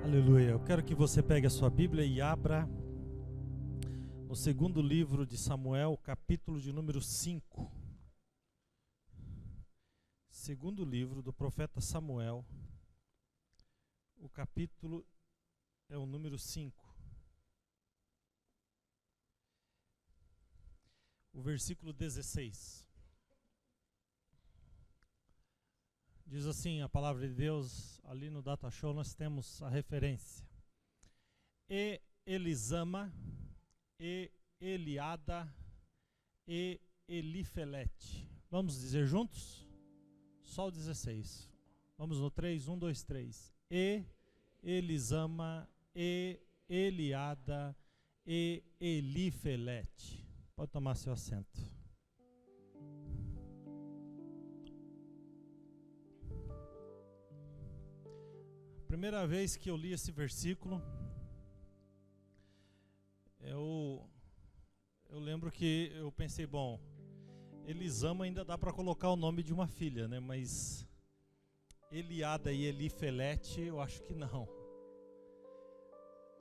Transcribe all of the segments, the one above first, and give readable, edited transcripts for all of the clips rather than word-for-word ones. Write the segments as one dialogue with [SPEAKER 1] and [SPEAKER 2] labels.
[SPEAKER 1] Aleluia. Eu quero que você pegue a sua Bíblia e abra no segundo livro de Samuel, capítulo de número 5. Segundo livro do profeta Samuel, o capítulo é o número 5. O versículo 16. Diz assim a palavra de Deus, ali no Data Show nós temos a referência. E Elisama, e Eliada, e Elifelete. Vamos dizer juntos? Só o 16. Vamos no 3, 1, 2, 3. E Elisama, e Eliada, e Elifelete. Pode tomar seu assento. Primeira vez que eu li esse versículo, eu lembro que eu pensei, bom, Elisama ainda dá para colocar o nome de uma filha, né? Mas Eliada e Elifelete, eu acho que não.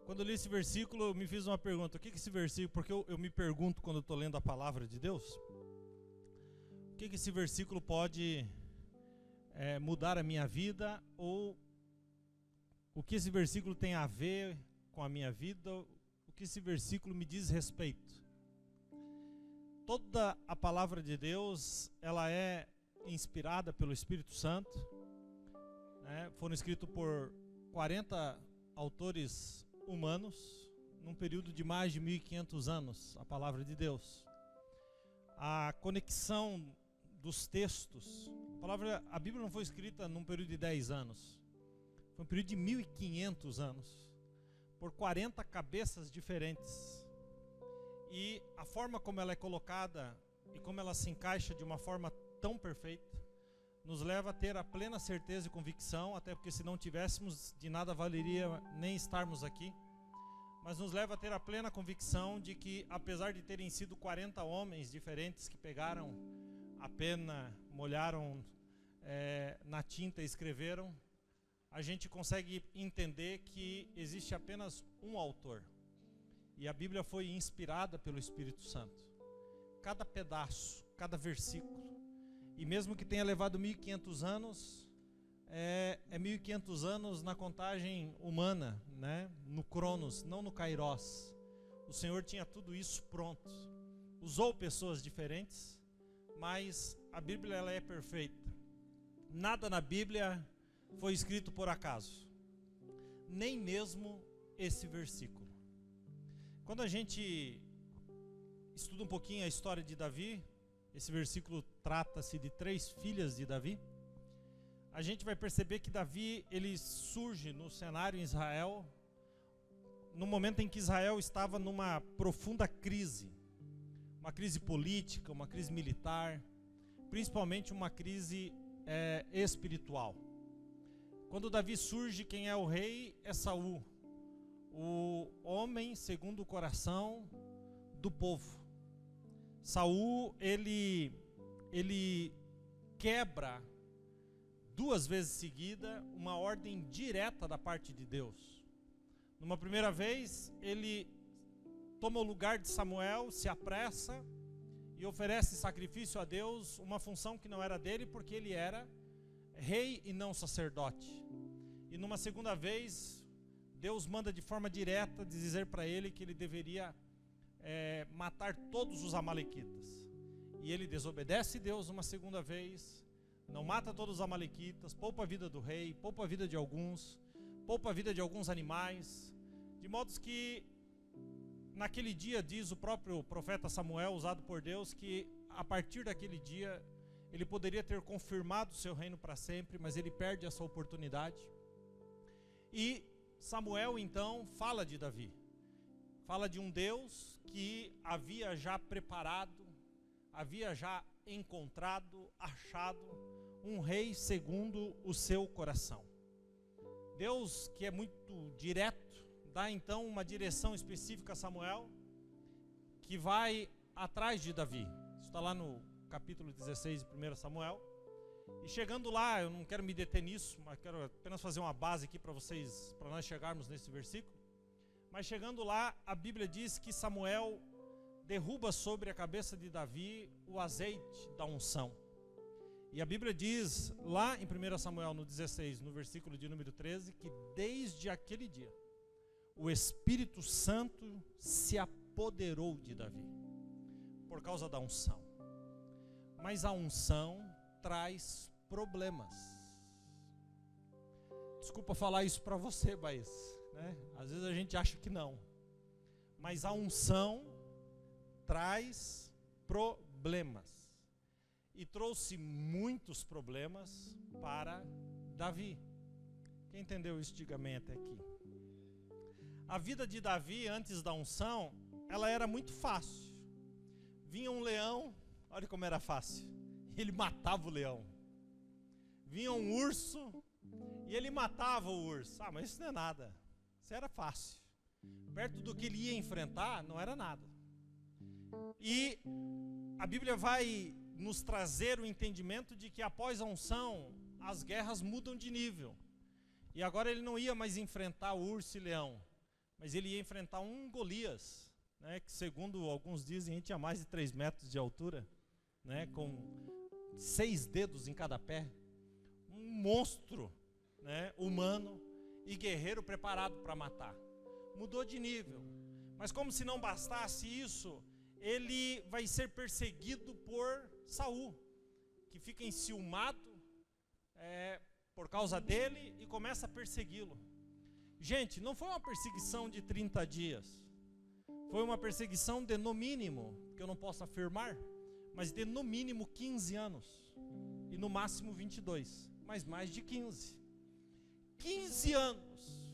[SPEAKER 1] Quando eu li esse versículo, eu me fiz uma pergunta: o que é esse versículo? Porque eu me pergunto quando eu estou lendo a palavra de Deus, o que esse versículo pode mudar a minha vida, ou o que esse versículo tem a ver com a minha vida, o que esse versículo me diz respeito. Toda a palavra de Deus, ela é inspirada pelo Espírito Santo, né? Foram escritos por 40 autores humanos, num período de mais de 1500 anos, a palavra de Deus. A conexão dos textos, a Bíblia não foi escrita num período de 10 anos, foi um período de 1500 anos, por 40 cabeças diferentes. E a forma como ela é colocada e como ela se encaixa de uma forma tão perfeita, nos leva a ter a plena certeza e convicção, até porque se não tivéssemos, de nada valeria nem estarmos aqui, mas nos leva a ter a plena convicção de que, apesar de terem sido 40 homens diferentes que pegaram a pena, molharam na tinta e escreveram, a gente consegue entender que existe apenas um autor. E a Bíblia foi inspirada pelo Espírito Santo. Cada pedaço, cada versículo. E mesmo que tenha levado 1500 anos, é 1500 anos na contagem humana, né? No Cronos, não no Kairos. O Senhor tinha tudo isso pronto. Usou pessoas diferentes, mas a Bíblia ela é perfeita. Nada na Bíblia foi escrito por acaso, nem mesmo esse versículo. Quando a gente estuda um pouquinho a história de Davi, esse versículo trata-se de 3 filhas de Davi, a gente vai perceber que Davi, ele surge no cenário em Israel, no momento em que Israel estava numa profunda crise, uma crise política, uma crise militar, principalmente uma crise espiritual. Quando Davi surge, quem é o rei é Saul, o homem segundo o coração do povo. Saul, ele quebra 2 vezes seguida uma ordem direta da parte de Deus. Numa primeira vez, ele toma o lugar de Samuel, se apressa e oferece sacrifício a Deus, uma função que não era dele, porque ele era rei e não sacerdote. E numa segunda vez, Deus manda de forma direta dizer para ele que ele deveria matar todos os amalequitas. E ele desobedece Deus uma segunda vez, não mata todos os amalequitas, poupa a vida do rei, poupa a vida de alguns, poupa a vida de alguns animais, de modo que naquele dia, diz o próprio profeta Samuel, usado por Deus, que a partir daquele dia ele poderia ter confirmado o seu reino para sempre, mas ele perde essa oportunidade. E Samuel então fala de Davi, fala de um Deus que havia já preparado, havia já encontrado, achado um rei segundo o seu coração. Deus, que é muito direto, dá então uma direção específica a Samuel, que vai atrás de Davi. Isso está lá no capítulo 16 de 1 Samuel. E chegando lá, eu não quero me deter nisso, mas quero apenas fazer uma base aqui para vocês, para nós chegarmos nesse versículo. Mas chegando lá, a Bíblia diz que Samuel derruba sobre a cabeça de Davi o azeite da unção. E a Bíblia diz lá em 1 Samuel no 16, no versículo de número 13, que desde aquele dia o Espírito Santo se apoderou de Davi por causa da unção. Mas a unção traz problemas. Desculpa falar isso para você, mas às vezes a gente acha que não. Mas a unção traz problemas. E trouxe muitos problemas para Davi. Quem entendeu isso, diga amém até aqui. A vida de Davi antes da unção, ela era muito fácil. Vinha um leão, olha como era fácil. Ele matava o leão. Vinha um urso e ele matava o urso. Ah, mas isso não é nada. Isso era fácil. Perto do que ele ia enfrentar, não era nada. E a Bíblia vai nos trazer o entendimento de que após a unção, as guerras mudam de nível. E agora ele não ia mais enfrentar o urso e leão, mas ele ia enfrentar um Golias, que segundo alguns dizem, ele tinha mais de 3 metros de altura, com 6 dedos em cada pé. Um monstro, humano e guerreiro preparado para matar. Mudou de nível. Mas como se não bastasse isso, ele vai ser perseguido por Saul, que fica enciumado por causa dele e começa a persegui-lo. Gente, não foi uma perseguição de 30 dias, foi uma perseguição de no mínimo, que eu não posso afirmar, mas de no mínimo 15 anos, e no máximo 22, mas mais de 15. 15 anos,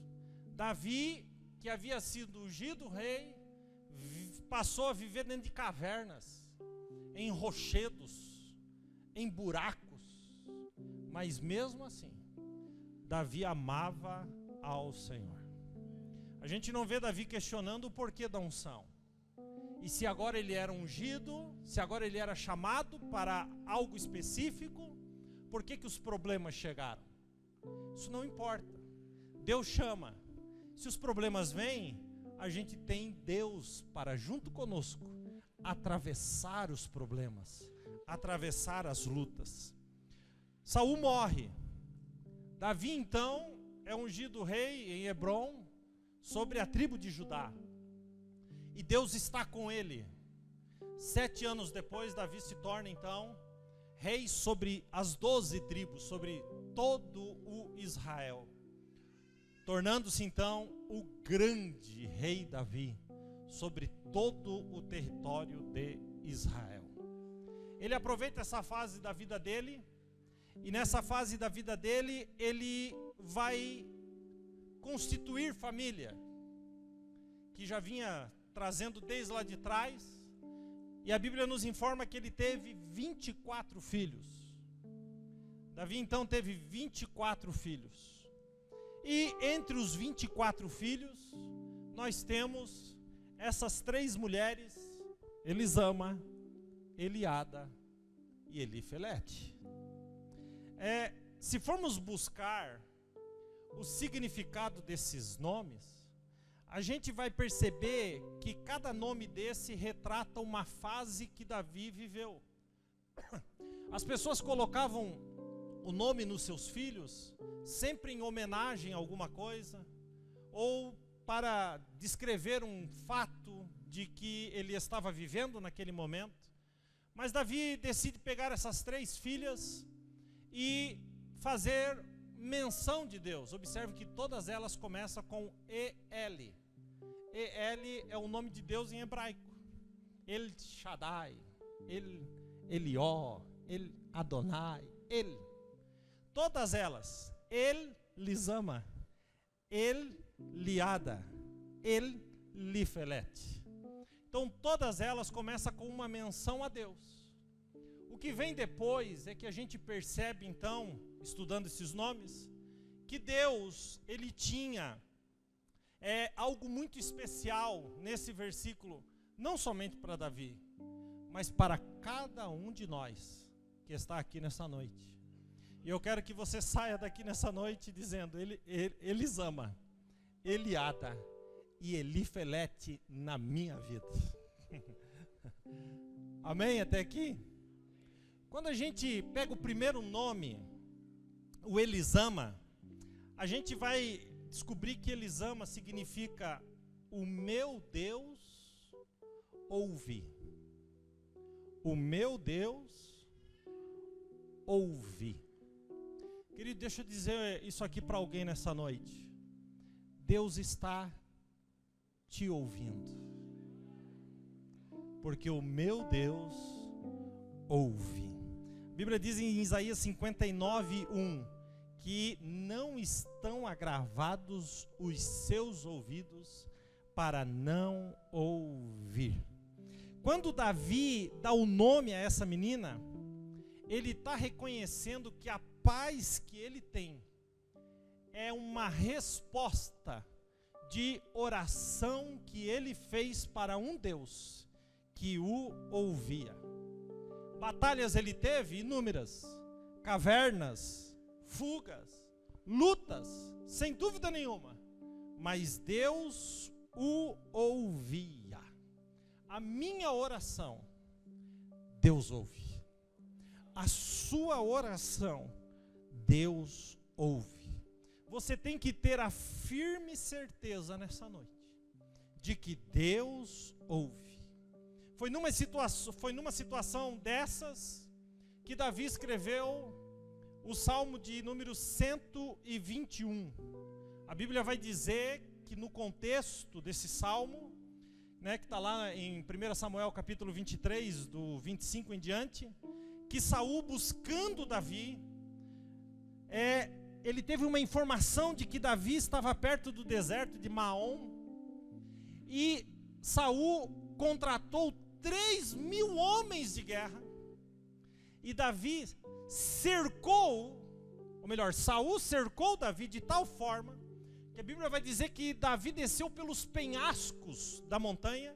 [SPEAKER 1] Davi, que havia sido ungido rei, passou a viver dentro de cavernas, em rochedos, em buracos, mas mesmo assim, Davi amava ao Senhor. A gente não vê Davi questionando o porquê da unção, e se agora ele era ungido, se agora ele era chamado para algo específico, por que os problemas chegaram? Isso não importa, Deus chama. Se os problemas vêm, a gente tem Deus para junto conosco atravessar os problemas, atravessar as lutas. Saul morre. Davi então é ungido rei em Hebrom sobre a tribo de Judá. E Deus está com ele. 7 anos depois, Davi se torna então rei sobre as 12 tribos, sobre todo o Israel, tornando-se então o grande rei Davi sobre todo o território de Israel. Ele aproveita essa fase da vida dele, e nessa fase da vida dele, ele vai constituir família, que já vinha trazendo desde lá de trás, e a Bíblia nos informa que ele teve 24 filhos. Davi então teve 24 filhos. E entre os 24 filhos, nós temos essas 3 mulheres, Elisama, Eliada e Elifelete. Se formos buscar o significado desses nomes, a gente vai perceber que cada nome desse retrata uma fase que Davi viveu. As pessoas colocavam o nome nos seus filhos sempre em homenagem a alguma coisa, ou para descrever um fato de que ele estava vivendo naquele momento. Mas Davi decide pegar essas 3 filhas e fazer menção de Deus. Observe que todas elas começam com E-L. E-L é o nome de Deus em hebraico. El Shaddai, El Elió, El Adonai, El. Todas elas, Elisama, Eliada, Elifelete. Então todas elas começam com uma menção a Deus. O que vem depois é que a gente percebe então, estudando esses nomes, que Deus, ele tinha algo muito especial nesse versículo, não somente para Davi, mas para cada um de nós que está aqui nessa noite. E eu quero que você saia daqui nessa noite dizendo, Elisama, Eliada e Elifelete na minha vida. Amém? Até aqui? Quando a gente pega o primeiro nome, o Elisama, a gente vai descobrir que Elisama significa o meu Deus ouve. O meu Deus ouve. Querido, deixa eu dizer isso aqui para alguém nessa noite. Deus está te ouvindo. Porque o meu Deus ouve. A Bíblia diz em Isaías 59:1 que não estão agravados os seus ouvidos para não ouvir. Quando Davi dá o nome a essa menina, ele está reconhecendo que a paz que ele tem é uma resposta de oração que ele fez para um Deus que o ouvia. Batalhas ele teve inúmeras, cavernas, fugas, lutas, sem dúvida nenhuma, mas Deus o ouvia. A minha oração, Deus ouve. A sua oração, Deus ouve. Você tem que ter a firme certeza nessa noite de que Deus ouve. Foi numa situação dessas que Davi escreveu o Salmo de número 121. A Bíblia vai dizer que no contexto desse Salmo, que está lá em 1 Samuel capítulo 23, do 25 em diante, que Saul buscando Davi, ele teve uma informação de que Davi estava perto do deserto de Maom, e Saul contratou 3.000 homens de guerra, e Davi Saul cercou Davi de tal forma, que a Bíblia vai dizer que Davi desceu pelos penhascos da montanha,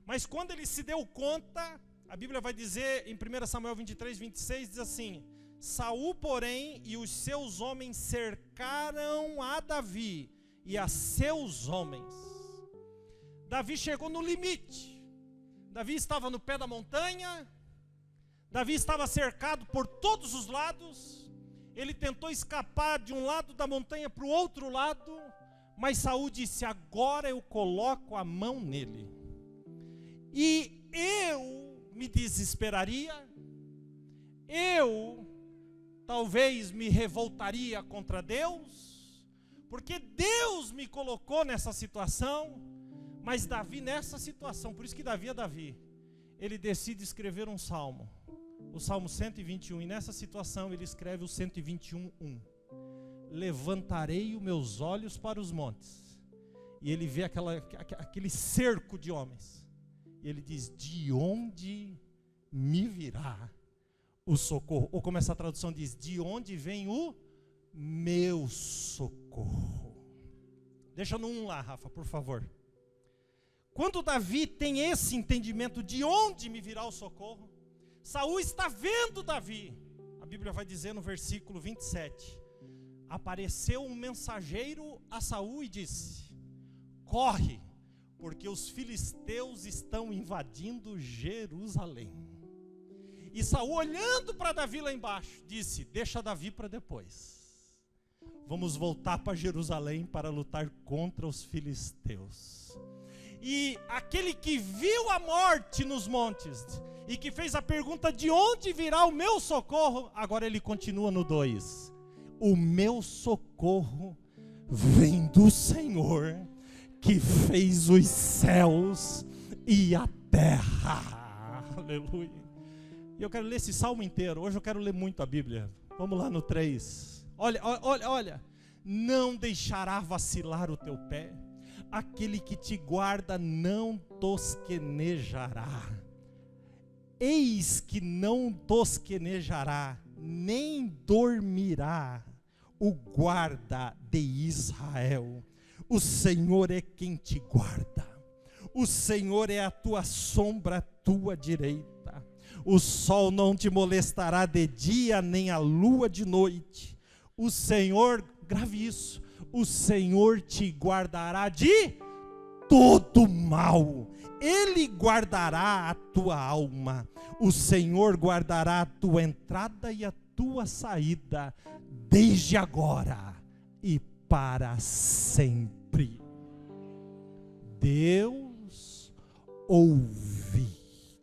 [SPEAKER 1] mas quando ele se deu conta, a Bíblia vai dizer em 1 Samuel 23:26, diz assim: Saul, porém, e os seus homens cercaram a Davi e a seus homens. Davi chegou no limite. Davi estava no pé da montanha, Davi estava cercado por todos os lados. Ele tentou escapar de um lado da montanha para o outro lado, mas Saul disse: agora eu coloco a mão nele. E eu me desesperaria, eu talvez me revoltaria contra Deus, porque Deus me colocou nessa situação. Mas Davi nessa situação, por isso que Davi é Davi, ele decide escrever um salmo, o Salmo 121, e nessa situação ele escreve o 121:1. Levantarei os meus olhos para os montes, e ele vê aquele cerco de homens, e ele diz: de onde me virá o socorro? Ou como essa tradução diz: de onde vem o meu socorro? Deixa no 1 lá, Rafa, por favor. Quando Davi tem esse entendimento de onde me virá o socorro, Saul está vendo Davi. A Bíblia vai dizer no versículo 27, apareceu um mensageiro a Saul e disse: corre, porque os filisteus estão invadindo Jerusalém. E Saul, olhando para Davi lá embaixo, disse: deixa Davi para depois, vamos voltar para Jerusalém para lutar contra os filisteus. E aquele que viu a morte nos montes e que fez a pergunta: de onde virá o meu socorro? Agora ele continua no 2: o meu socorro vem do Senhor, que fez os céus e a terra. Aleluia. E eu quero ler esse salmo inteiro. Hoje eu quero ler muito a Bíblia. Vamos lá no 3. Olha. Não deixará vacilar o teu pé. Aquele que te guarda não tosquenejará. Eis que não tosquenejará, nem dormirá o guarda de Israel. O Senhor é quem te guarda. O Senhor é a tua sombra, a tua direita. O sol não te molestará de dia, nem a lua de noite. O Senhor, grave isso, o Senhor te guardará de todo mal. Ele guardará a tua alma. O Senhor guardará a tua entrada e a tua saída, desde agora e para sempre. Deus ouve.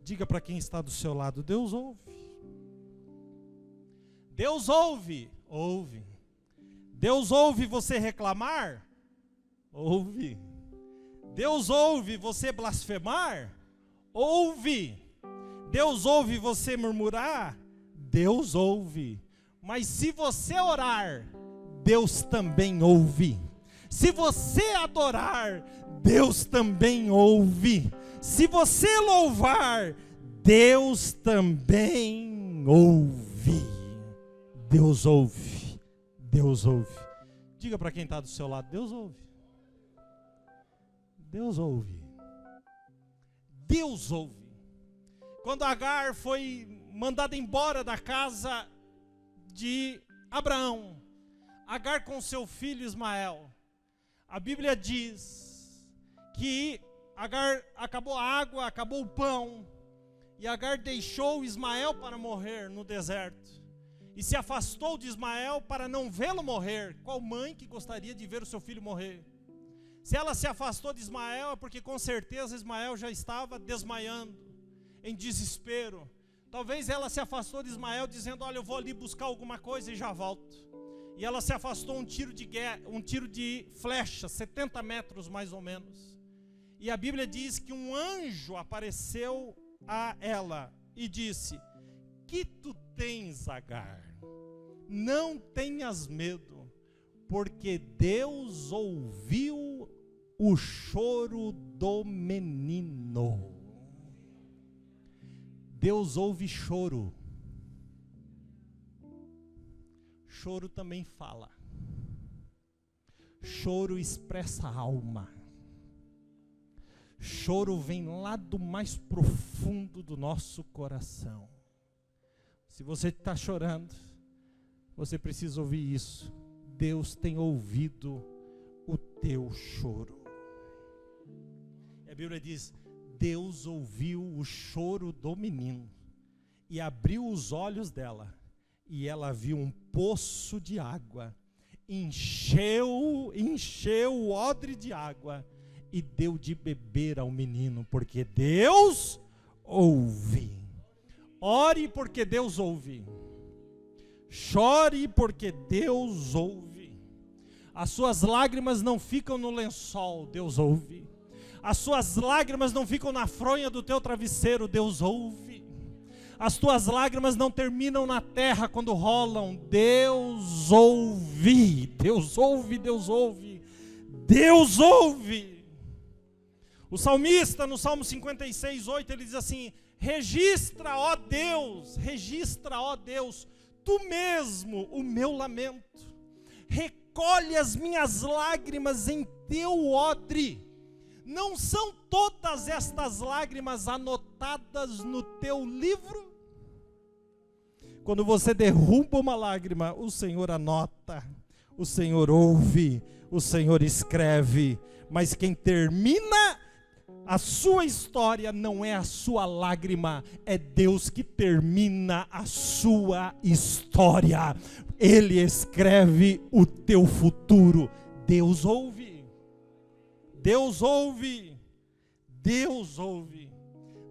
[SPEAKER 1] Diga para quem está do seu lado: Deus ouve. Deus ouve. Ouve. Deus ouve você reclamar? Ouve. Deus ouve você blasfemar? Ouve. Deus ouve você murmurar? Deus ouve. Mas se você orar, Deus também ouve. Se você adorar, Deus também ouve. Se você louvar, Deus também ouve. Deus ouve. Deus ouve. Diga para quem está do seu lado: Deus ouve. Deus ouve. Deus ouve. Quando Agar foi mandada embora da casa de Abraão, Agar com seu filho Ismael, a Bíblia diz que Agar acabou a água, acabou o pão, e Agar deixou Ismael para morrer no deserto, e se afastou de Ismael para não vê-lo morrer. Qual mãe que gostaria de ver o seu filho morrer? Se ela se afastou de Ismael, é porque com certeza Ismael já estava desmaiando, em desespero. Talvez ela se afastou de Ismael dizendo: olha, eu vou ali buscar alguma coisa e já volto. E ela se afastou um tiro de flecha, 70 metros mais ou menos. E a Bíblia diz que um anjo apareceu a ela e disse: que tu tens, Agar? Não tenhas medo, porque Deus ouviu o choro do menino. Deus ouve choro. Choro também fala. Choro expressa a alma. Choro vem lá do mais profundo do nosso coração. Se você está chorando, você precisa ouvir isso. Deus tem ouvido o teu choro. A Bíblia diz: Deus ouviu o choro do menino e abriu os olhos dela, e ela viu um poço de água, encheu o odre de água e deu de beber ao menino, porque Deus ouve. Ore porque Deus ouve. Chore porque Deus ouve. As suas lágrimas não ficam no lençol, Deus ouve. As suas lágrimas não ficam na fronha do teu travesseiro, Deus ouve. As tuas lágrimas não terminam na terra quando rolam, Deus ouve. Deus ouve, Deus ouve. Deus ouve. O salmista, no Salmo 56:8, ele diz assim: registra, ó Deus, tu mesmo o meu lamento. Recolhe as minhas lágrimas em teu odre. Não são todas estas lágrimas anotadas no teu livro? Quando você derruba uma lágrima, o Senhor anota, o Senhor ouve, o Senhor escreve. Mas quem termina a sua história não é a sua lágrima, é Deus que termina a sua história. Ele escreve o teu futuro. Deus ouve. Deus ouve. Deus ouve.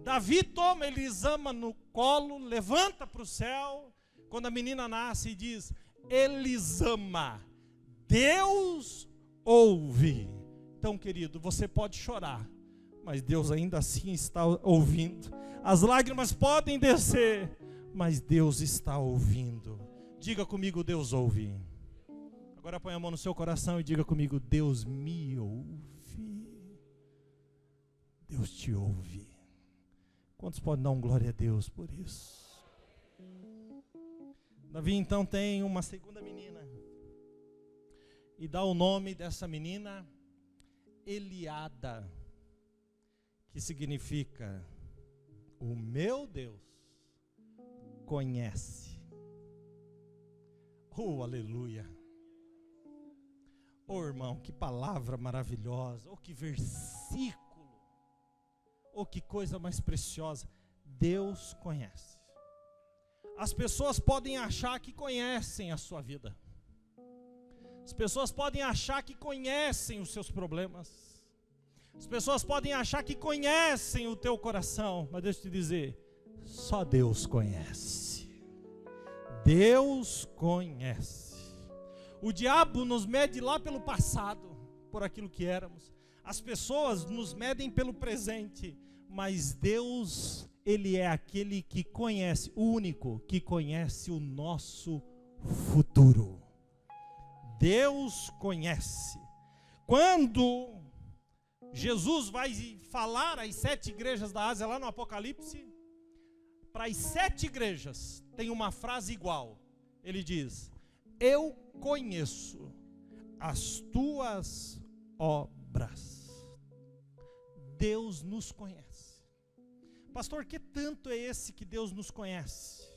[SPEAKER 1] Davi toma Elisama no colo, levanta para o céu, quando a menina nasce, e diz: Elisama, Deus ouve. Então, querido, você pode chorar, mas Deus ainda assim está ouvindo. As lágrimas podem descer, mas Deus está ouvindo. Diga comigo: Deus ouve. Agora põe a mão no seu coração e diga comigo: Deus me ouve. Deus te ouve. Quantos podem dar um glória a Deus por isso? Davi então tem uma segunda menina e dá o nome dessa menina Eliada, que significa: o meu Deus conhece. Oh, aleluia. Oh, irmão, que palavra maravilhosa. Oh, que versículo. Oh, que coisa mais preciosa. Deus conhece. As pessoas podem achar que conhecem a sua vida. As pessoas podem achar que conhecem os seus problemas. As pessoas podem achar que conhecem o teu coração. Mas deixa eu te dizer, só Deus conhece. Deus conhece. O diabo nos mede lá pelo passado, por aquilo que éramos. As pessoas nos medem pelo presente. Mas Deus, Ele é aquele que conhece, o único que conhece o nosso futuro. Deus conhece. Quando Jesus vai falar às 7 igrejas da Ásia, lá no Apocalipse, para as 7 igrejas, tem uma frase igual. Ele diz: eu conheço as tuas obras. Deus nos conhece. Pastor, que tanto é esse que Deus nos conhece?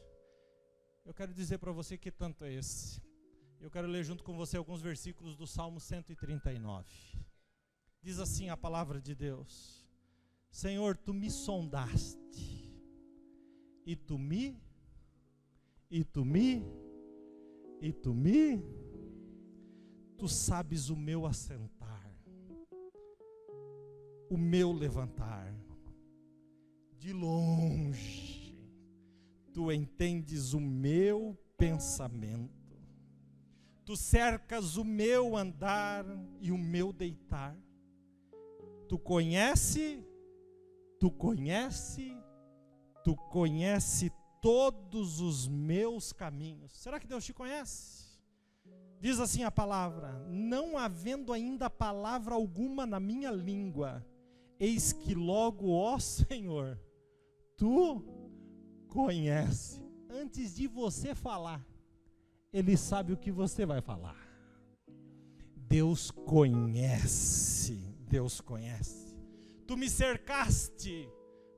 [SPEAKER 1] Eu quero dizer para você que tanto é esse. Eu quero ler junto com você alguns versículos do Salmo 139. Diz assim a palavra de Deus: Senhor, tu me sondaste, e tu sabes o meu assentar, o meu levantar. De longe, tu entendes o meu pensamento, tu cercas o meu andar e o meu deitar, tu conhece todos os meus caminhos. Será que Deus te conhece? Diz assim a palavra: não havendo ainda palavra alguma na minha língua, eis que logo, ó Senhor, tu conhece. Antes de você falar, Ele sabe o que você vai falar. Deus conhece, Deus conhece. Tu me cercaste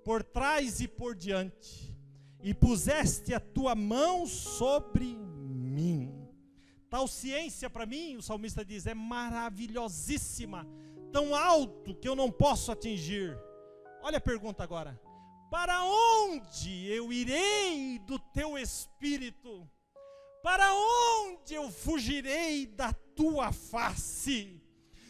[SPEAKER 1] por trás e por diante, e puseste a tua mão sobre mim. Tal ciência para mim, o salmista diz, é maravilhosíssima, tão alto que eu não posso atingir. Olha a pergunta agora: para onde eu irei do teu espírito? Para onde eu fugirei da tua face?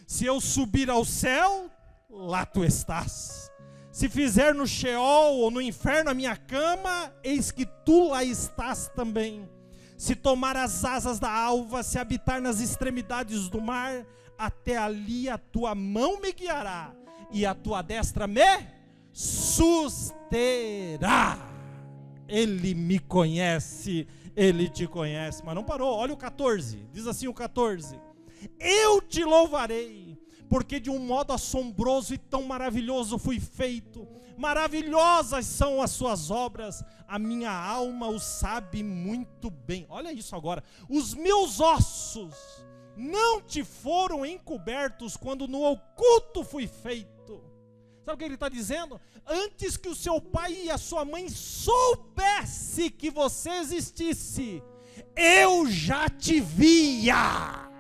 [SPEAKER 1] Se eu subir ao céu, lá tu estás. Se fizer no Sheol ou no inferno a minha cama, eis que tu lá estás também. Se tomar as asas da alva, se habitar nas extremidades do mar, até ali a tua mão me guiará, e a tua destra me susterá. Ele me conhece, Ele te conhece. Mas não parou, olha o 14, diz assim o 14: eu te louvarei, porque de um modo assombroso e tão maravilhoso fui feito. Maravilhosas são as suas obras, a minha alma o sabe muito bem. Olha isso agora: os meus ossos não te foram encobertos quando no oculto fui feito. Sabe o que ele está dizendo? Antes que o seu pai e a sua mãe soubesse que você existisse, eu já te via.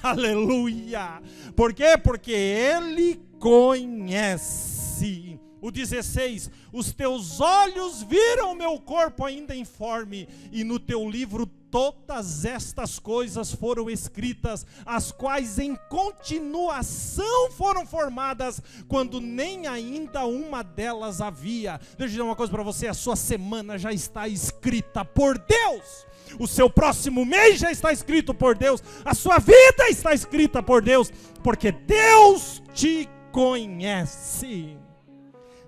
[SPEAKER 1] Aleluia. Por quê? Porque Ele conhece. O 16: os teus olhos viram o meu corpo ainda informe, e no teu livro todas estas coisas foram escritas, as quais em continuação foram formadas, quando nem ainda uma delas havia. Deixa eu dizer uma coisa para você: a sua semana já está escrita por Deus. O seu próximo mês já está escrito por Deus. A sua vida está escrita por Deus, porque Deus te conhece.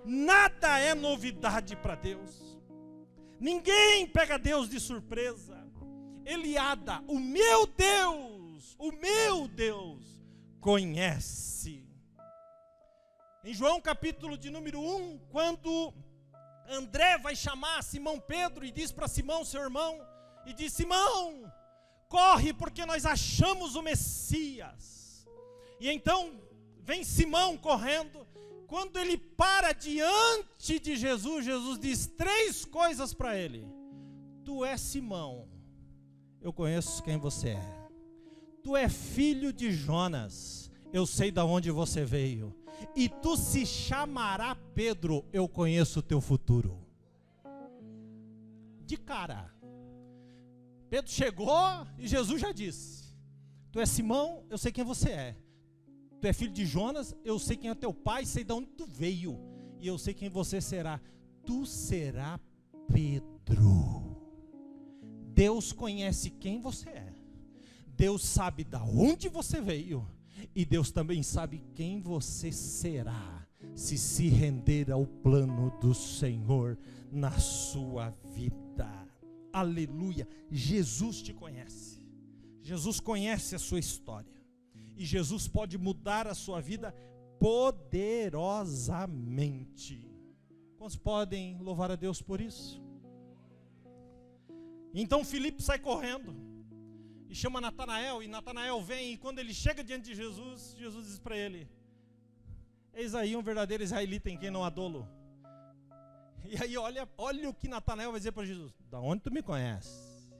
[SPEAKER 1] Nada é novidade para Deus. Ninguém pega Deus de surpresa. Eliada, o meu Deus conhece. Em João capítulo de número 1, quando André vai chamar Simão Pedro e diz para Simão, seu irmão, e diz: Simão, corre, porque nós achamos o Messias. E então vem Simão correndo, Quando ele para diante de Jesus, Jesus diz 3 coisas para ele. Tu és Simão, eu conheço quem você é. Tu é filho de Jonas, eu sei de onde você veio. E tu se chamará Pedro, eu conheço o teu futuro. De cara. Pedro chegou e Jesus já disse: tu és Simão, eu sei quem você é. Tu é filho de Jonas, eu sei quem é teu pai, sei de onde tu veio. E eu sei quem você será. Tu será Pedro. Deus conhece quem você é. Deus sabe de onde você veio. E Deus também sabe quem você será, se render ao plano do Senhor na sua vida. Aleluia. Jesus te conhece. Jesus conhece a sua história. E Jesus pode mudar a sua vida poderosamente. Quantos podem louvar a Deus por isso? Então Filipe sai correndo e chama Natanael, e Natanael vem, e quando ele chega diante de Jesus, Jesus diz para ele: eis aí um verdadeiro israelita em quem não há dolo. E aí olha o que Natanael vai dizer para Jesus: da onde tu me conheces?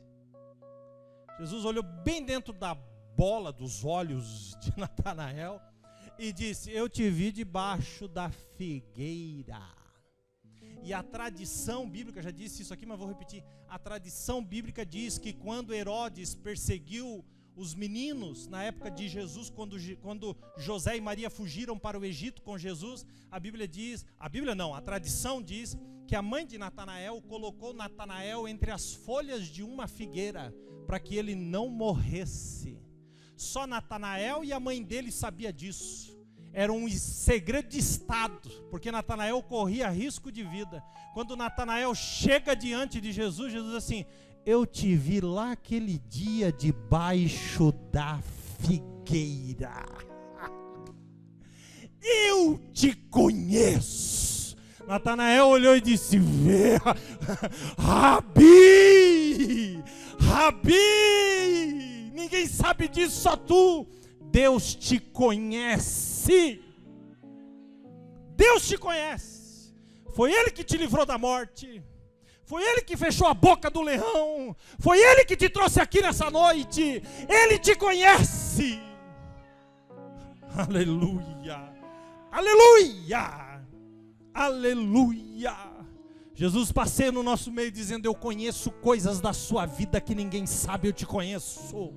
[SPEAKER 1] Jesus olhou bem dentro da bola dos olhos de Natanael e disse: eu te vi debaixo da figueira. E a tradição bíblica, já disse isso aqui, mas vou repetir. A tradição bíblica diz que quando Herodes perseguiu os meninos, na época de Jesus, quando José e Maria fugiram para o Egito com Jesus, a tradição diz que a mãe de Natanael colocou Natanael entre as folhas de uma figueira, para que ele não morresse. Só Natanael e a mãe dele sabia disso. Era um segredo de estado, porque Natanael corria risco de vida. Quando Natanael chega diante de Jesus, Jesus diz assim: eu te vi lá aquele dia debaixo da figueira. Eu te conheço. Natanael olhou e disse: Rabi, Rabi, ninguém sabe disso, só tu. Deus te conhece. Deus te conhece. Foi Ele que te livrou da morte. Foi Ele que fechou a boca do leão. Foi Ele que te trouxe aqui nessa noite. Ele te conhece. Aleluia. Aleluia. Aleluia. Jesus passeia no nosso meio dizendo: eu conheço coisas da sua vida que ninguém sabe. Eu te conheço.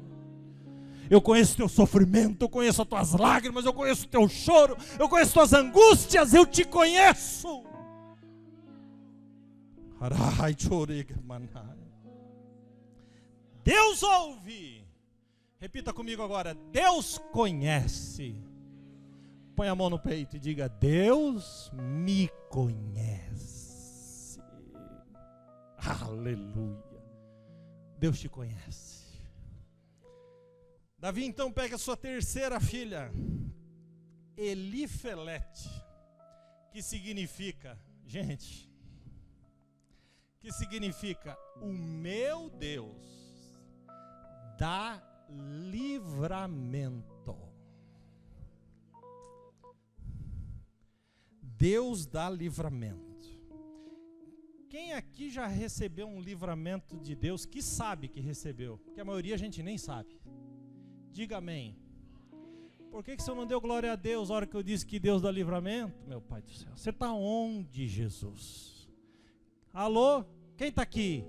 [SPEAKER 1] Eu conheço o teu sofrimento, eu conheço as tuas lágrimas, eu conheço o teu choro, eu conheço as tuas angústias, eu te conheço. Deus ouve. Repita comigo agora: Deus conhece. Põe a mão no peito e diga: Deus me conhece. Aleluia. Deus te conhece. Davi então pega a sua terceira filha, Elifelete, que significa, gente, que significa: o meu Deus dá livramento. Deus dá livramento. Quem aqui já recebeu um livramento de Deus, que sabe que recebeu? Porque a maioria a gente nem sabe. Diga amém. Por que você não deu glória a Deus na hora que eu disse que Deus dá livramento? Meu Pai do céu, você está onde, Jesus? Alô? Quem está aqui?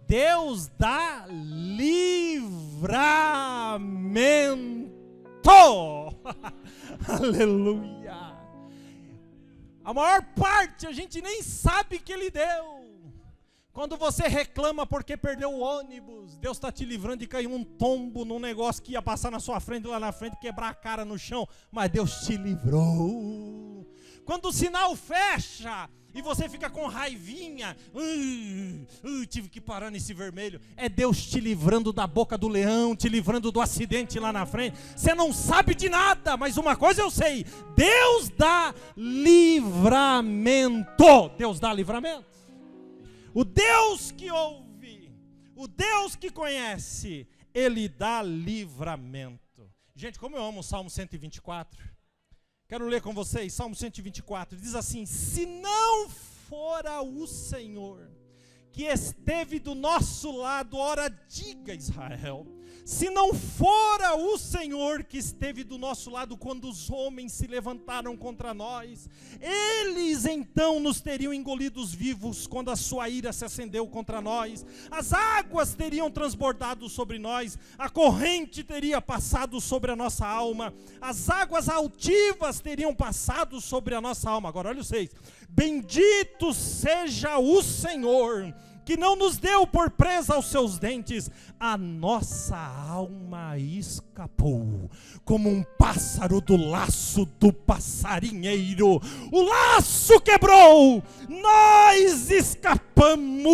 [SPEAKER 1] Deus dá livramento. Aleluia. A maior parte a gente nem sabe que Ele deu. Quando você reclama porque perdeu o ônibus, Deus está te livrando de cair um tombo num negócio que ia passar na sua frente, lá na frente, quebrar a cara no chão, mas Deus te livrou. Quando o sinal fecha e você fica com raivinha, tive que parar nesse vermelho, é Deus te livrando da boca do leão, te livrando do acidente lá na frente. Você não sabe de nada, mas uma coisa eu sei: Deus dá livramento. Deus dá livramento. O Deus que ouve, o Deus que conhece, Ele dá livramento. Gente, como eu amo o Salmo 124. Quero ler com vocês, Salmo 124, diz assim: se não fora o Senhor que esteve do nosso lado, ora diga Israel, se não fora o Senhor que esteve do nosso lado quando os homens se levantaram contra nós, eles então nos teriam engolidos vivos quando a sua ira se acendeu contra nós, as águas teriam transbordado sobre nós, a corrente teria passado sobre a nossa alma, as águas altivas teriam passado sobre a nossa alma. Agora olha os 6, bendito seja o Senhor, que não nos deu por presa aos seus dentes, a nossa alma escapou, como um pássaro do laço do passarinheiro, o laço quebrou, nós escapamos,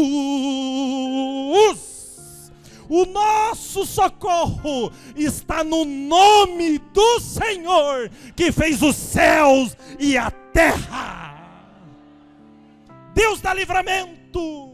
[SPEAKER 1] o nosso socorro está no nome do Senhor, que fez os céus e a terra. Deus dá livramento.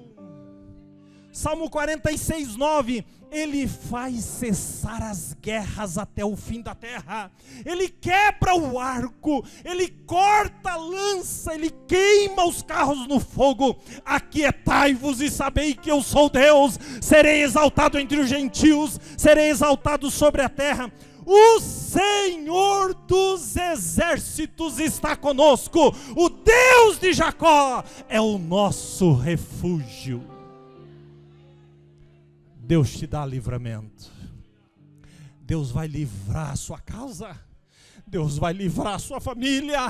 [SPEAKER 1] Salmo 46, 9, Ele faz cessar as guerras até o fim da terra, Ele quebra o arco, Ele corta a lança, Ele queima os carros no fogo. Aquietai-vos e sabei que eu sou Deus, serei exaltado entre os gentios, serei exaltado sobre a terra. O Senhor dos exércitos está conosco, o Deus de Jacó é o nosso refúgio. Deus te dá livramento. Deus vai livrar a sua casa. Deus vai livrar a sua família.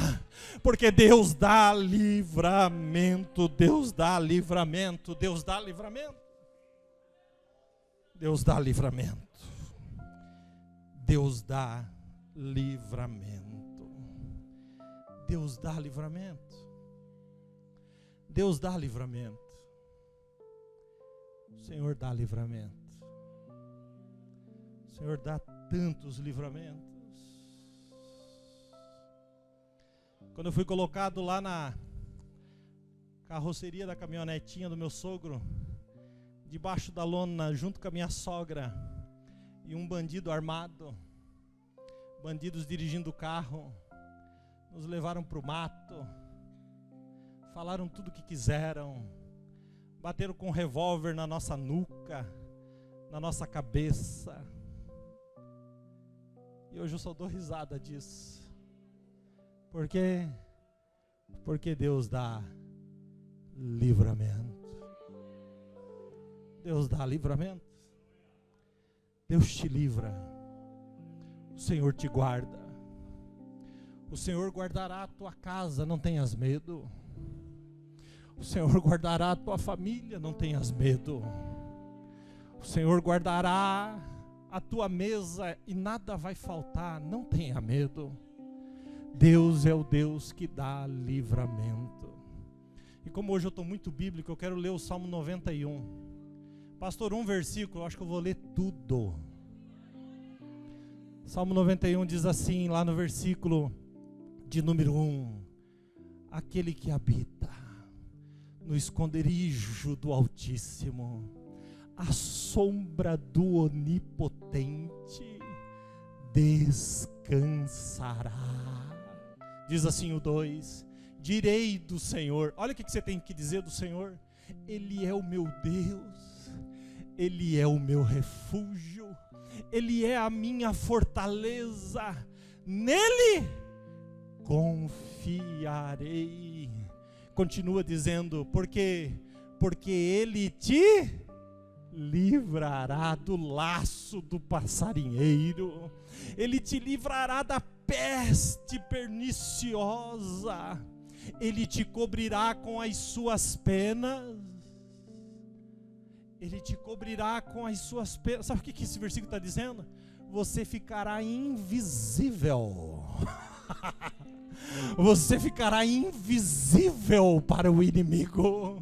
[SPEAKER 1] Porque Deus dá livramento. Deus dá livramento. Deus dá livramento. Deus dá livramento. Deus dá livramento. Deus dá livramento. Deus dá livramento. O Senhor dá livramento. O Senhor dá tantos livramentos. Quando eu fui colocado lá na carroceria da caminhonetinha do meu sogro, debaixo da lona, junto com a minha sogra, e um bandido armado, bandidos dirigindo o carro, nos levaram para o mato, falaram tudo o que quiseram, bateram com um revólver na nossa nuca, na nossa cabeça. E hoje eu só dou risada disso. Porque Deus dá livramento. Deus dá livramento. Deus te livra. O Senhor te guarda. O Senhor guardará a tua casa, não tenhas medo. O Senhor guardará a tua família, não tenhas medo. O Senhor guardará a tua mesa e nada vai faltar, não tenha medo. Deus é o Deus que dá livramento. E como hoje eu estou muito bíblico, eu quero ler o Salmo 91. Pastor, um versículo, eu acho que eu vou ler tudo. Salmo 91 diz assim, lá no versículo de número 1: aquele que habita no esconderijo do Altíssimo, à sombra do Onipotente descansará. Diz assim o 2: direi do Senhor. Olha o que você tem que dizer do Senhor: Ele é o meu Deus, Ele é o meu refúgio, Ele é a minha fortaleza, nele confiarei. Continua dizendo, porque Ele te livrará do laço do passarinheiro, Ele te livrará da peste perniciosa, Ele te cobrirá com as suas penas, Ele te cobrirá com as suas penas. Sabe o que esse versículo está dizendo? Você ficará invisível. Você ficará invisível para o inimigo.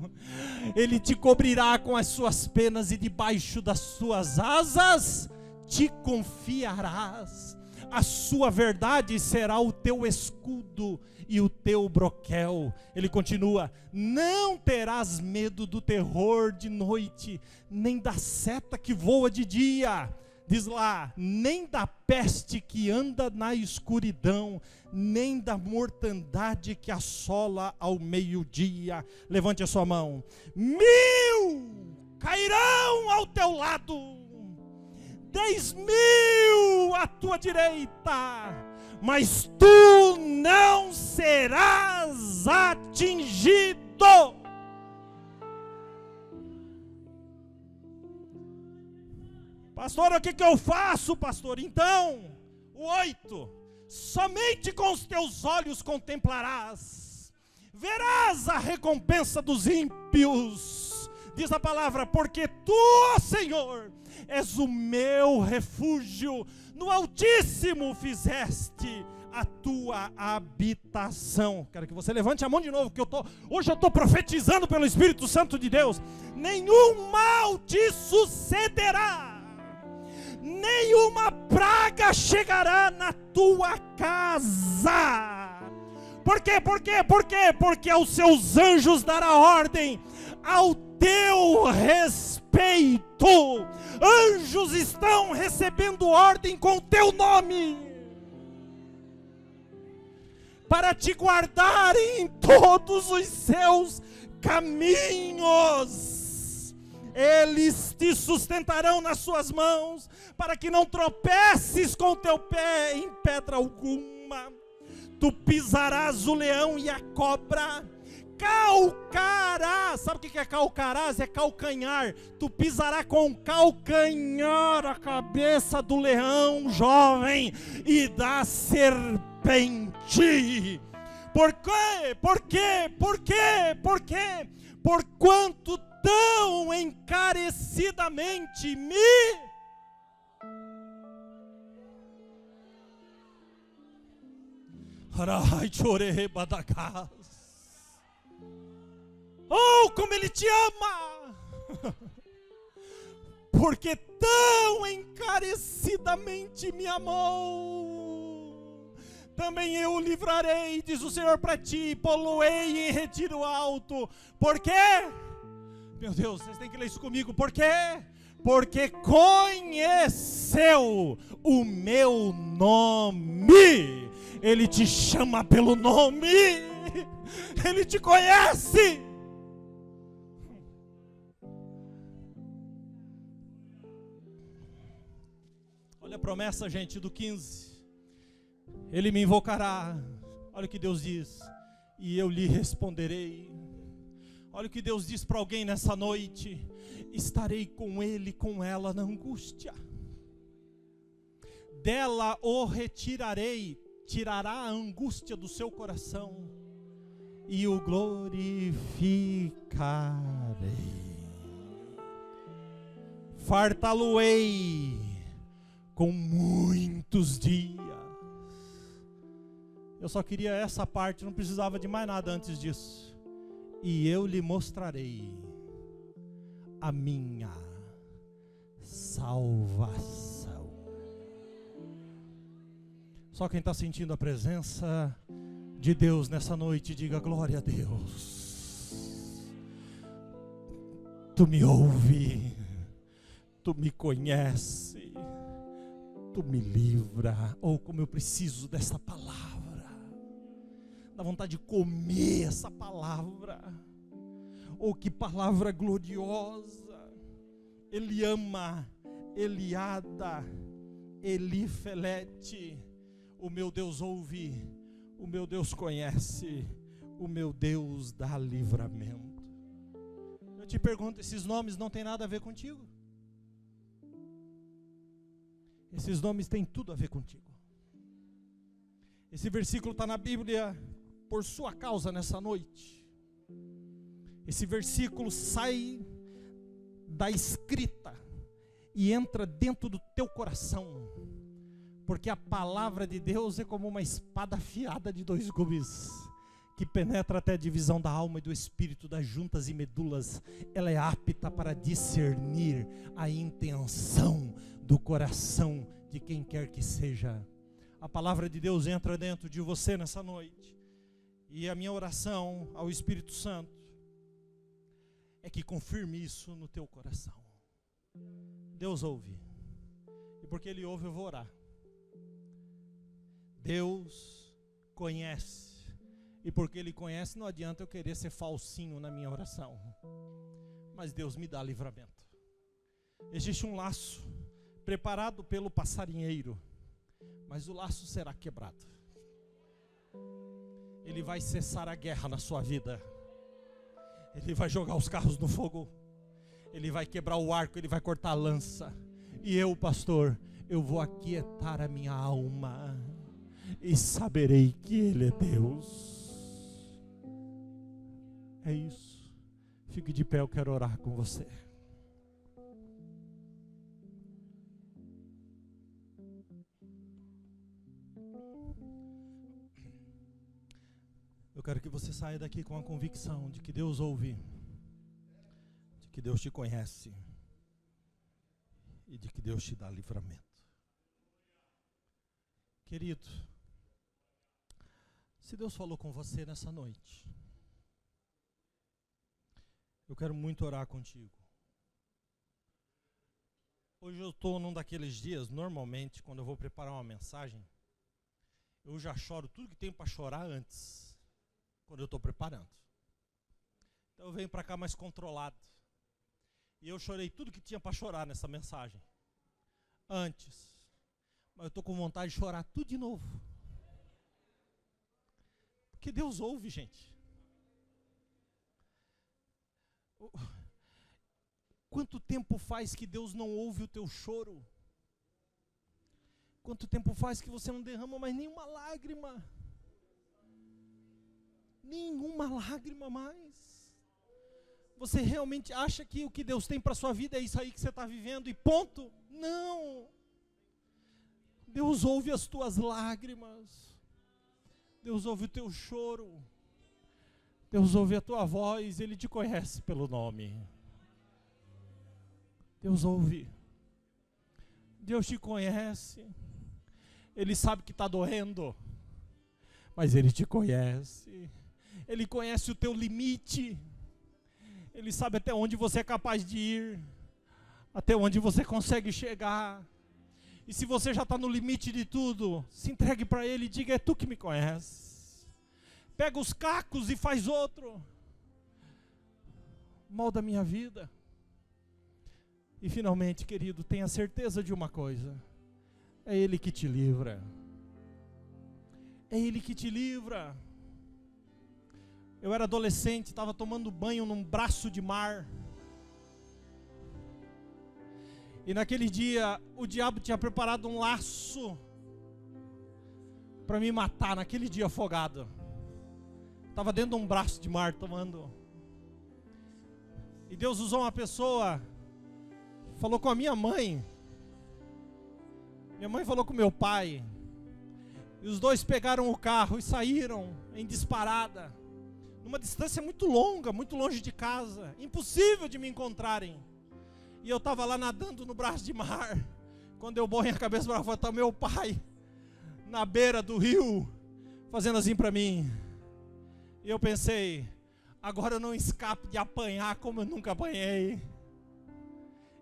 [SPEAKER 1] Ele te cobrirá com as suas penas e debaixo das suas asas te confiarás. A sua verdade será o teu escudo e o teu broquel. Ele continua: não terás medo do terror de noite, nem da seta que voa de dia. Diz lá, nem da peste que anda na escuridão, nem da mortandade que assola ao meio-dia. Levante a sua mão. 1000 cairão ao teu lado, 10.000 à tua direita, mas tu não serás atingido. Pastor, o que eu faço, pastor? Então, o 8, somente com os teus olhos contemplarás, verás a recompensa dos ímpios, diz a palavra, porque tu, ó Senhor, és o meu refúgio, no Altíssimo fizeste a tua habitação. Quero que você levante a mão de novo, que hoje eu estou profetizando pelo Espírito Santo de Deus. Nenhum mal te sucederá, nenhuma praga chegará na tua casa. Por quê? Porque aos seus anjos dará ordem ao teu respeito. Anjos estão recebendo ordem com o teu nome, para te guardarem em todos os seus caminhos. Eles te sustentarão nas suas mãos, para que não tropeces com o teu pé em pedra alguma. Tu pisarás o leão e a cobra, calcarás. Sabe o que é calcarás? É calcanhar. Tu pisarás com calcanhar a cabeça do leão, jovem, e da serpente. Por quê? Porquanto tão encarecidamente me... Oh, como Ele te ama! Porque tão encarecidamente me amou. Também eu o livrarei, diz o Senhor para ti, pô-lo-ei em retiro alto. Por quê? Meu Deus, vocês têm que ler isso comigo. Por quê? Porque conheceu o meu nome. Ele te chama pelo nome. Ele te conhece. Olha a promessa, gente, do 15. Ele me invocará. Olha o que Deus diz. E eu lhe responderei. Olha o que Deus diz para alguém nessa noite. Estarei com ele, com ela na angústia. Dela o retirarei. Tirará a angústia do seu coração. E o glorificarei. Fartá-lo-ei com muitos dias. Eu só queria essa parte, não precisava de mais nada antes disso. E eu lhe mostrarei a minha salvação. Só quem está sentindo a presença de Deus nessa noite, diga glória a Deus. Tu me ouve, tu me conhece, tu me livra. Oh, como eu preciso dessa palavra. Dá vontade de comer essa palavra. Oh, que palavra gloriosa. Ele ama, Eliada, Elifelete. O meu Deus ouve, o meu Deus conhece, o meu Deus dá livramento. Eu te pergunto, esses nomes não têm nada a ver contigo? Esses nomes têm tudo a ver contigo. Esse versículo está na Bíblia por sua causa nessa noite. Esse versículo sai da escrita e entra dentro do teu coração. Porque a palavra de Deus é como uma espada afiada de 2 gumes, que penetra até a divisão da alma e do espírito, das juntas e medulas. Ela é apta para discernir a intenção do coração de quem quer que seja. A palavra de Deus entra dentro de você nessa noite. E a minha oração ao Espírito Santo é que confirme isso no teu coração. Deus ouve. porque Ele ouve, eu vou orar. Deus conhece. E porque Ele conhece, não adianta eu querer ser falsinho na minha oração. Mas Deus me dá livramento. Existe um laço preparado pelo passarinheiro, mas o laço será quebrado. Ele vai cessar a guerra na sua vida. Ele vai jogar os carros no fogo. Ele vai quebrar o arco, Ele vai cortar a lança. E eu, pastor, eu vou aquietar a minha alma e saberei que Ele é Deus. É isso. Fique de pé, eu quero orar com você. Eu quero que você saia daqui com a convicção de que Deus ouve, de que Deus te conhece e de que Deus te dá livramento. Querido, se Deus falou com você nessa noite, eu quero muito orar contigo. Hoje eu estou num daqueles dias, normalmente, quando eu vou preparar uma mensagem, eu já choro tudo que tenho para chorar antes, quando eu estou preparando. Então eu venho para cá mais controlado. E eu chorei tudo que tinha para chorar nessa mensagem antes. Mas eu estou com vontade de chorar tudo de novo. Porque Deus ouve, gente. Quanto tempo faz que Deus não ouve o teu choro? Quanto tempo faz que você não derrama mais nenhuma lágrima? Nenhuma lágrima mais. Você realmente acha que o que Deus tem para a sua vida é isso aí que você está vivendo e ponto? Não. Deus ouve as tuas lágrimas. Deus ouve o teu choro. Deus ouve a tua voz. Ele te conhece pelo nome. Deus ouve. Deus te conhece. Ele sabe que está doendo, mas Ele te conhece. Ele conhece o teu limite. Ele sabe até onde você é capaz de ir, até onde você consegue chegar. E se você já está no limite de tudo, se entregue para Ele e diga: é Tu que me conheces. Pega os cacos e faz outro. Molda a minha vida. E finalmente, querido, tenha certeza de uma coisa: é Ele que te livra. É Ele que te livra. Eu era adolescente, estava tomando banho num braço de mar. E naquele dia, o diabo tinha preparado um laço para me matar, naquele dia afogado. Estava dentro de um braço de mar tomando. E Deus usou uma pessoa, falou com a minha mãe. Minha mãe falou com meu pai. E os dois pegaram o carro e saíram em disparada. Numa distância muito longa, muito longe de casa. Impossível de me encontrarem. E eu estava lá nadando no braço de mar. Quando eu borrei a cabeça para fora, está meu pai na beira do rio, fazendo assim para mim. E eu pensei: agora eu não escapo de apanhar como eu nunca apanhei.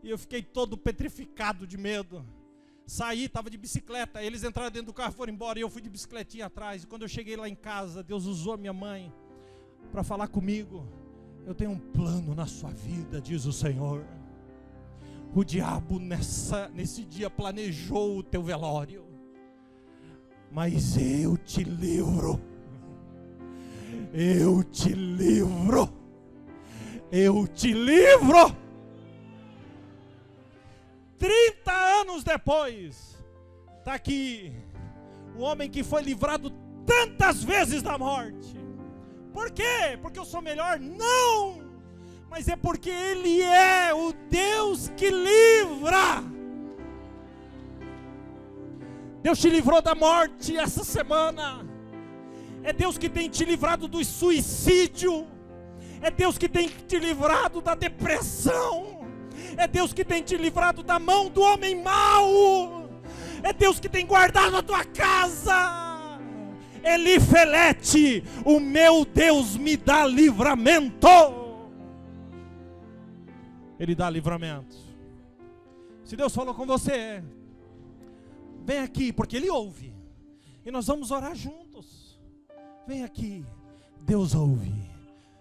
[SPEAKER 1] E eu fiquei todo petrificado de medo. Saí, estava de bicicleta. Eles entraram dentro do carro e foram embora. E eu fui de bicicletinha atrás. E quando eu cheguei lá em casa, Deus usou a minha mãe para falar comigo. Eu tenho um plano na sua vida, diz o Senhor. O diabo nesse dia planejou o teu velório, mas eu te livro. Eu te livro. Eu te livro. 30 anos depois, está aqui o homem que foi livrado tantas vezes da morte. Por quê? Porque eu sou melhor? Não! Mas é porque Ele é o Deus que livra. Deus te livrou da morte essa semana. É Deus que tem te livrado do suicídio. É Deus que tem te livrado da depressão. É Deus que tem te livrado da mão do homem mau. É Deus que tem guardado a tua casa. Elifelete, o meu Deus me dá livramento. Ele dá livramento. Se Deus falou com você, Vem aqui, porque Ele ouve. E nós vamos orar juntos. Vem aqui, Deus ouve.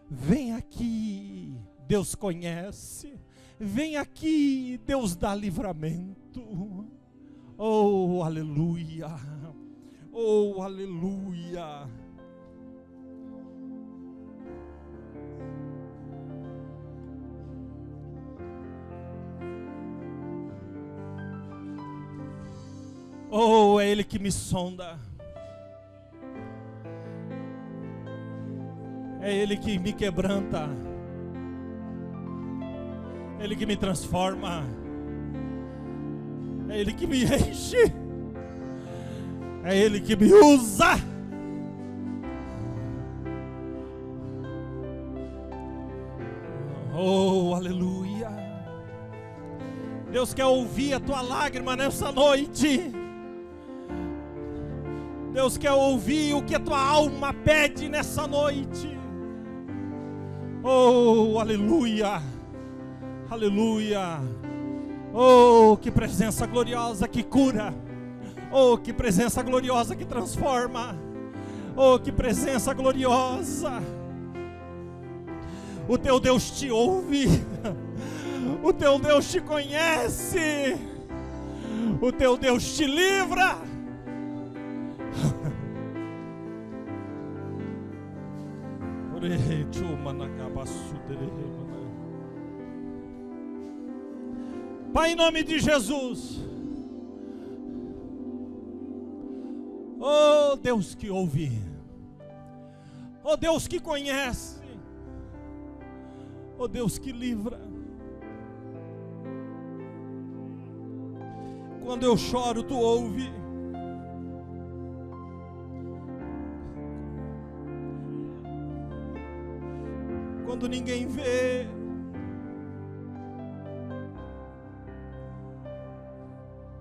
[SPEAKER 1] Vem aqui, Deus conhece. Vem aqui, Deus dá livramento. Oh, aleluia. Oh, aleluia. Oh, é Ele que me sonda. É Ele que me quebranta. É Ele que me transforma. É Ele que me enche. É Ele que me usa. Oh, aleluia. Deus quer ouvir a tua lágrima nessa noite. Deus quer ouvir o que a tua alma pede nessa noite. Oh, aleluia. Aleluia. Oh, que presença gloriosa que cura. Oh, que presença gloriosa que transforma. Oh, que presença gloriosa. O teu Deus te ouve. O teu Deus te conhece. O teu Deus te livra. Pai, em nome de Jesus. Oh, Deus que ouve. Oh, Deus que conhece. Oh, Deus que livra. Quando eu choro, tu ouve. Quando ninguém vê,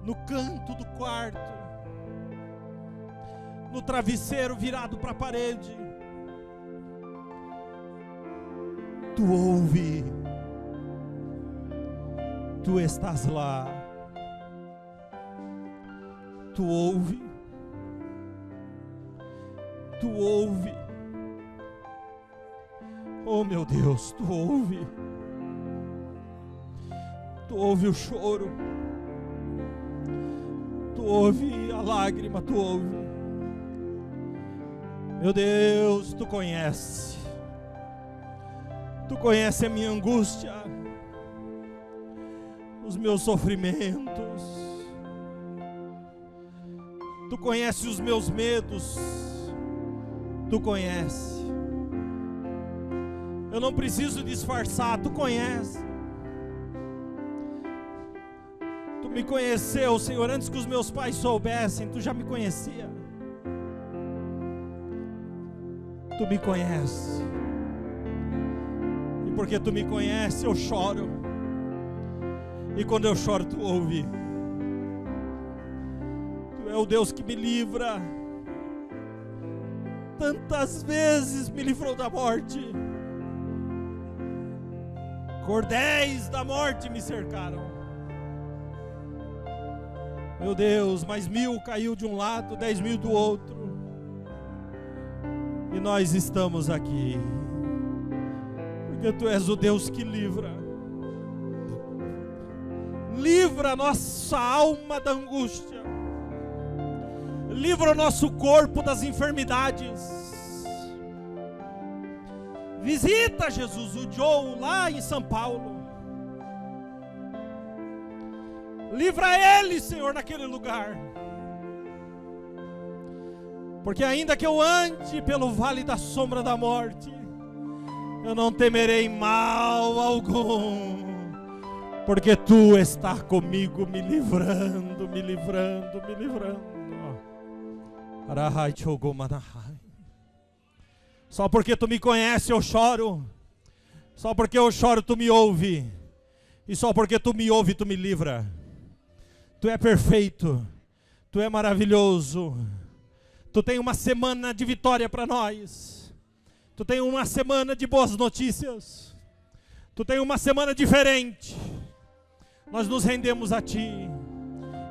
[SPEAKER 1] no canto do quarto, no travesseiro virado para a parede, tu ouve, tu estás lá, tu ouve, tu ouve. Oh, meu Deus, tu ouve. Tu ouve o choro. Tu ouve a lágrima, tu ouve. Meu Deus, tu conhece. Tu conhece a minha angústia, os meus sofrimentos. Tu conhece os meus medos. Tu conhece. Eu não preciso disfarçar, tu conhece. Tu me conheceu, Senhor, antes que os meus pais soubessem, tu já me conhecia. Tu me conhece. E porque tu me conhece, eu choro. E quando eu choro, tu ouve. Tu é o Deus que me livra. Tantas vezes me livrou da morte. Cordéis da morte me cercaram. Meu Deus, mais 1000 caiu de um lado, 10.000 do outro. E nós estamos aqui, porque Tu és o Deus que livra. Livra a nossa alma da angústia. Livra o nosso corpo das enfermidades. Visita, Jesus, o Joe lá em São Paulo. Livra ele, Senhor, naquele lugar. Porque ainda que eu ande pelo vale da sombra da morte, eu não temerei mal algum. Porque Tu está comigo, me livrando, me livrando, me livrando. Arahai chogomanahai. Só porque Tu me conhece eu choro. Só porque eu choro Tu me ouve. E só porque Tu me ouve Tu me livra. Tu é perfeito. Tu é maravilhoso. Tu tem uma semana de vitória para nós. Tu tem uma semana de boas notícias. Tu tem uma semana diferente. Nós nos rendemos a Ti.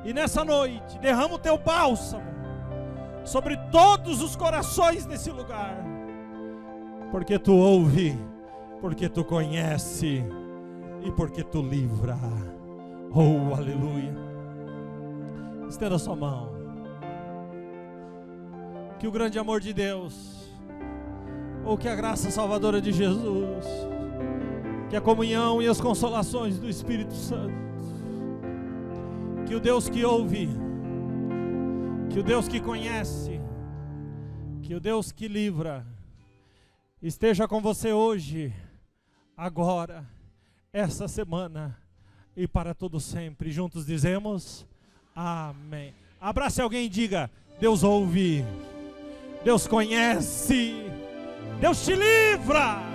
[SPEAKER 1] E nessa noite, derrama o teu bálsamo sobre todos os corações nesse lugar. Porque tu ouve, porque tu conhece e porque tu livra. Oh, aleluia. Estenda sua mão. Que o grande amor de Deus, ou que a graça salvadora de Jesus, que a comunhão e as consolações do Espírito Santo, que o Deus que ouve, que o Deus que conhece, que o Deus que livra, esteja com você hoje, agora, essa semana e para todo sempre. Juntos dizemos amém. Abrace alguém e diga: Deus ouve, Deus conhece, Deus te livra.